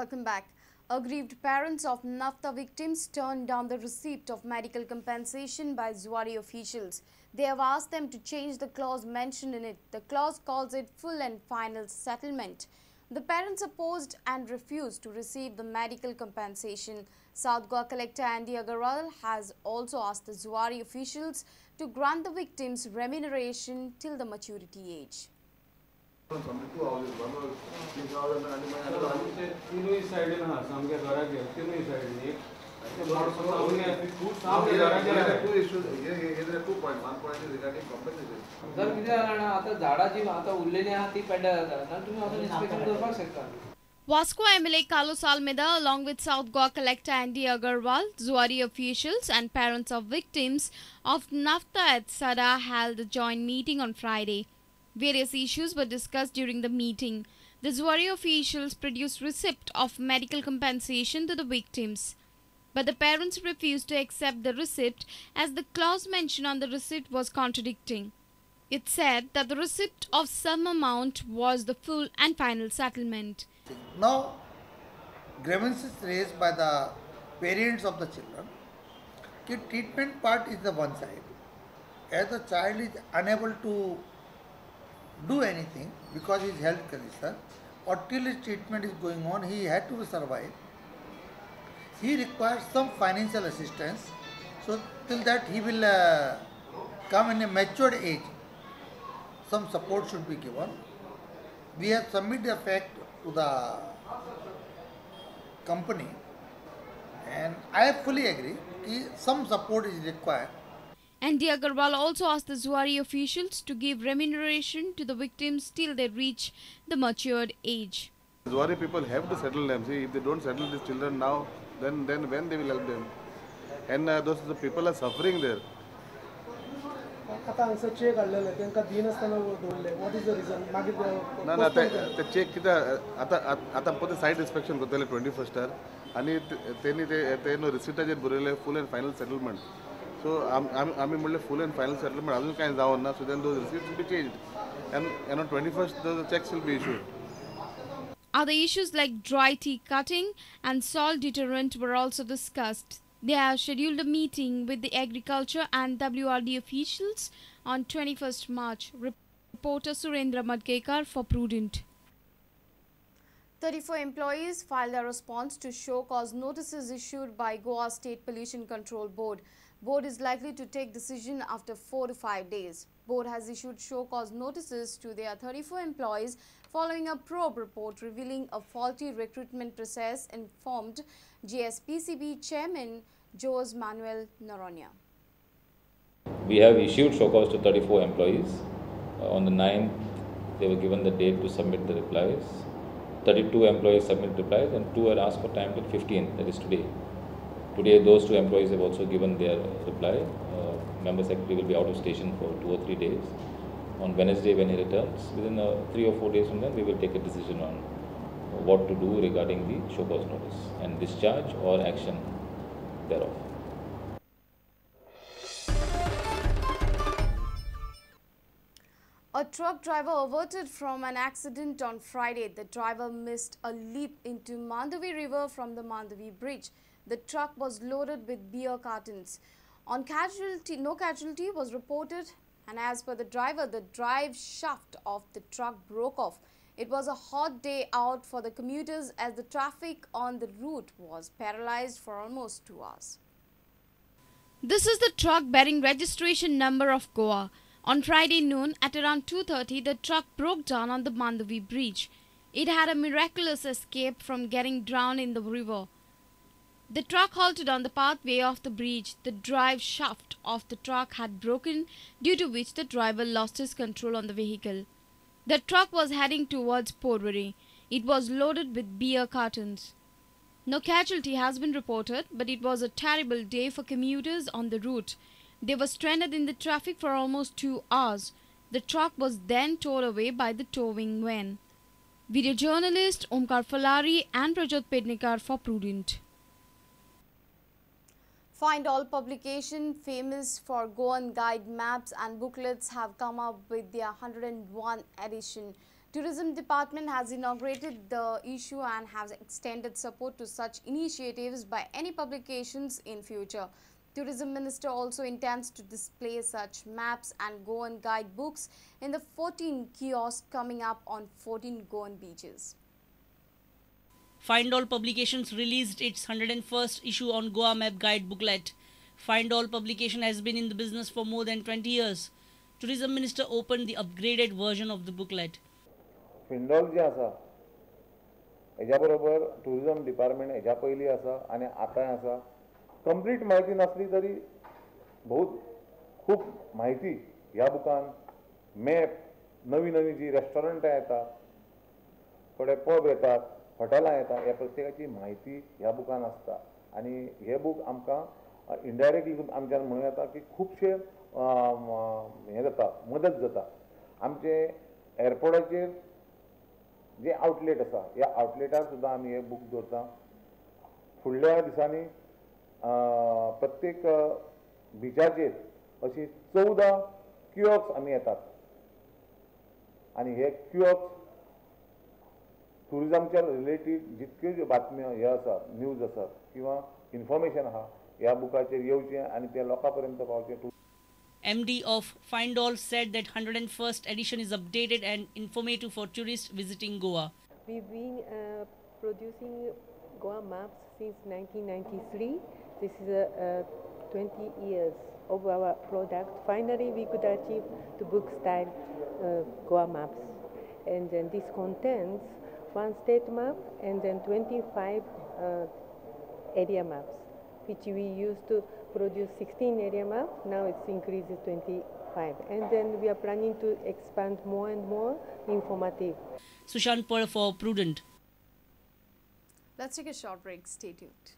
Welcome back. Aggrieved parents of naphtha victims turned down the receipt of medical compensation by Zuari officials. They have asked them to change the clause mentioned in it. The clause calls it full and final settlement. The parents opposed and refused to receive the medical compensation. South Goa Collector Andy Agarwal has also asked the Zuari officials to grant the victims remuneration till the maturity age. Vasco MLA Carlos Almeida, along with South Goa Collector Andy Agarwal, Zuari officials and parents of victims of naphtha at Sada held a joint meeting on Friday. Various issues were discussed during the meeting. The Zuari officials produced receipt of medical compensation to the victims, but the parents refused to accept the receipt as the clause mentioned on the receipt was contradicting. It said that the receipt of some amount was the full and final settlement. Now, grievances raised by the parents of the children. The treatment part is the one side. As the child is unable to do anything because his health condition or till his treatment is going on, he had to survive. He requires some financial assistance. So till that he will come in a matured age, some support should be given. We have submitted the fact to the company, and I fully agree that some support is required. Andy Agarwal also asked the Zuari officials to give remuneration to the victims till they reach the matured age. Zuari people have to settle them. See, if they don't settle these children now, then when they will help them? And those the people are suffering there. What is the reason? No, the check आता पोते site inspection करतले 21st आणि त्यांनी receipt J बुरेले full and final settlement. So आम्ही म्हणले full and final settlement अजून काही जावं ना, so then those receipts will be changed, and on 21st the checks will be issued. Other issues like dry tea cutting and salt deterrent were also discussed. They have scheduled a meeting with the agriculture and WRD officials on 21st March. Reporter Surendra Madkekar for Prudent. 34 employees filed a response to show cause notices issued by Goa State Pollution Control Board. Board is likely to take decision after 4 to 5 days. Board has issued show cause notices to their 34 employees following a probe report revealing a faulty recruitment process, informed GSPCB Chairman Jose Manuel Noronha. We have issued show cause to 34 employees. On the 9th, they were given the date to submit the replies. 32 employees submitted replies and 2 are asked for time till 15th, that is today. Today, those 2 employees have also given their reply. Member Secretary will be out of station for 2 or 3 days. On Wednesday, when he returns, within 3 or 4 days from then, we will take a decision on what to do regarding the show cause notice and discharge or action thereof. A truck driver averted from an accident on Friday. The driver missed a leap into Mandavi River from the Mandavi Bridge. The truck was loaded with beer cartons. No casualty was reported, and as per the driver, the drive shaft of the truck broke off. It was a hot day out for the commuters as the traffic on the route was paralyzed for almost 2 hours. This is the truck bearing registration number of Goa. On Friday noon at around 2:30, the truck broke down on the Mandavi Bridge. It had a miraculous escape from getting drowned in the river. The truck halted on the pathway of the bridge. The drive shaft of the truck had broken, due to which the driver lost his control on the vehicle. The truck was heading towards Porvorim. It was loaded with beer cartons. No casualty has been reported, but it was a terrible day for commuters on the route. They were stranded in the traffic for almost 2 hours. The truck was then towed away by the towing van. Video journalist Omkar Falari and Prajot Pednikar for Prudent. Find All publication, famous for Goan guide maps and booklets, have come up with their 101 edition. Tourism Department has inaugurated the issue and has extended support to such initiatives by any publications in future. Tourism Minister also intends to display such maps and Goan guidebooks in the 14 kiosks coming up on 14 Goan beaches. Find All Publications released its 101st issue on Goa Map Guide booklet. Find All Publication has been in the business for more than 20 years. Tourism Minister opened the upgraded version of the booklet. फिंडॉल जे आसा हेज्या बरोबर tourism department हेज्या पयलीं आसा आनी आतांय आसा complete म्हायती नासली तरी खूब म्हायती ह्या बुकान मॅप नवी नवी जी रेस्टॉरंटां येतात थोडे पब येतात हॉटेलां येतात ह्या प्रत्येकाची म्हायती ह्या बुकान आसता आनी हे बूक आमकां इनडायरेक्टली आमच्यान म्हणूं येता की खुबशे हें जाता मदत जाता आमचे एअरपोर्टाचेर जे आउटलेट आसा ह्या आउटलेटार सुद्दां आमी हे बूक दवरता फुडल्या दिसांनी प्रत्येक बिचाचेर अशी 14 किओस्क आमी येतात आनी हे किओस्क टुरिजमच्या रिलेटेड जितक्यो बातम्यो हे आसा न्यूज आसा किंवा इन्फॉर्मेशन आहा ह्या बुकाचेर येवचें आनी ते लोकां पर्यंत पावचें. MD of Find All said that 101st edition is updated and informative for tourists visiting Goa. We've been producing Goa maps since 1993. This is 20 years of our product. Finally, we could achieve the book style Goa maps. And then this contains one state map and then 25 area maps, which we used to produce 16 area maps. Now it's increased to 25. And then we are planning to expand more and more informative. Sushant Par for Prudent. Let's take a short break. Stay tuned.